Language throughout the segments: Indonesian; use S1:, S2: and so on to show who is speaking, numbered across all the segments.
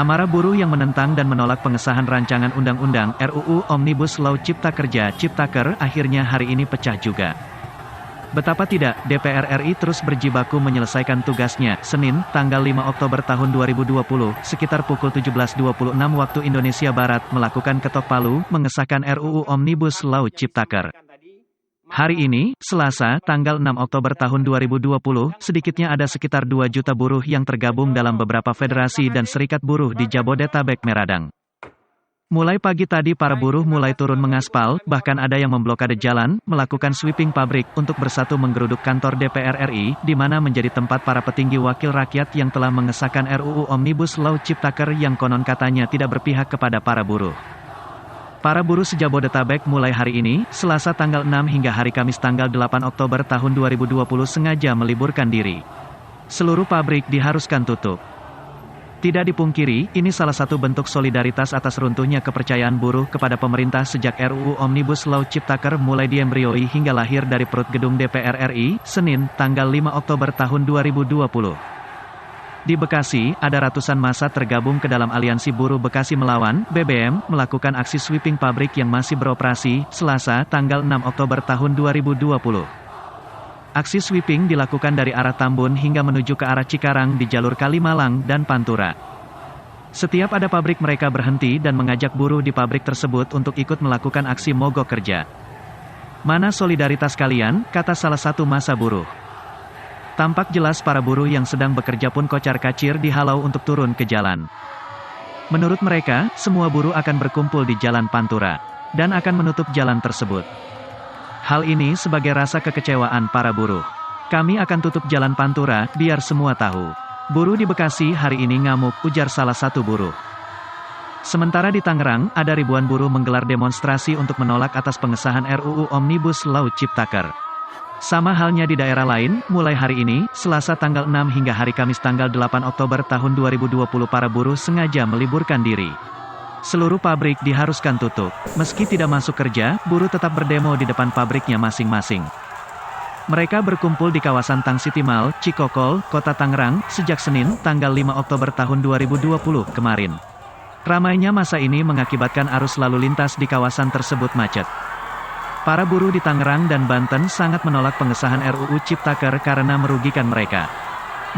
S1: Amarah buruh yang menentang dan menolak pengesahan rancangan undang-undang RUU Omnibus Law Cipta Kerja Ciptaker akhirnya hari ini pecah juga. Betapa tidak, DPR RI terus berjibaku menyelesaikan tugasnya. Senin, tanggal 5 Oktober tahun 2020, sekitar pukul 17.26 waktu Indonesia Barat, melakukan ketok palu, mengesahkan RUU Omnibus Law Ciptaker. Hari ini, Selasa, tanggal 6 Oktober tahun 2020, sedikitnya ada sekitar 2 juta buruh yang tergabung dalam beberapa federasi dan serikat buruh di Jabodetabek Meradang. Mulai pagi tadi para buruh mulai turun mengaspal, bahkan ada yang memblokade jalan, melakukan sweeping pabrik untuk bersatu menggeruduk kantor DPR RI, di mana menjadi tempat para petinggi wakil rakyat yang telah mengesahkan RUU Omnibus Law Ciptaker yang konon katanya tidak berpihak kepada para buruh. Para buruh se-Jabodetabek mulai hari ini, Selasa tanggal 6 hingga hari Kamis tanggal 8 Oktober tahun 2020 sengaja meliburkan diri. Seluruh pabrik diharuskan tutup. Tidak dipungkiri, ini salah satu bentuk solidaritas atas runtuhnya kepercayaan buruh kepada pemerintah sejak RUU Omnibus Law Ciptaker mulai diembrioi hingga lahir dari perut gedung DPR RI, Senin, tanggal 5 Oktober tahun 2020. Di Bekasi, ada ratusan massa tergabung ke dalam Aliansi Buruh Bekasi Melawan, BBM, melakukan aksi sweeping pabrik yang masih beroperasi, Selasa, tanggal 6 Oktober tahun 2020. Aksi sweeping dilakukan dari arah Tambun hingga menuju ke arah Cikarang di jalur Kalimalang dan Pantura. Setiap ada pabrik mereka berhenti dan mengajak buruh di pabrik tersebut untuk ikut melakukan aksi mogok kerja. "Mana solidaritas kalian?" kata salah satu massa buruh. Tampak jelas para buruh yang sedang bekerja pun kocar-kacir dihalau untuk turun ke jalan. Menurut mereka, semua buruh akan berkumpul di Jalan Pantura dan akan menutup jalan tersebut. Hal ini sebagai rasa kekecewaan para buruh. "Kami akan tutup Jalan Pantura, biar semua tahu. Buruh di Bekasi hari ini ngamuk," ujar salah satu buruh. Sementara di Tangerang, ada ribuan buruh menggelar demonstrasi untuk menolak atas pengesahan RUU Omnibus Law Ciptaker. Sama halnya di daerah lain, mulai hari ini, Selasa tanggal 6 hingga hari Kamis tanggal 8 Oktober tahun 2020 para buruh sengaja meliburkan diri. Seluruh pabrik diharuskan tutup. Meski tidak masuk kerja, buruh tetap berdemo di depan pabriknya masing-masing. Mereka berkumpul di kawasan Tang City Mall, Cikokol, Kota Tangerang, sejak Senin, tanggal 5 Oktober tahun 2020 kemarin. Ramainya massa ini mengakibatkan arus lalu lintas di kawasan tersebut macet. Para buruh di Tangerang dan Banten sangat menolak pengesahan RUU Ciptaker karena merugikan mereka.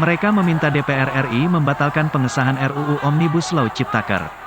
S1: Mereka meminta DPR RI membatalkan pengesahan RUU Omnibus Law Ciptaker.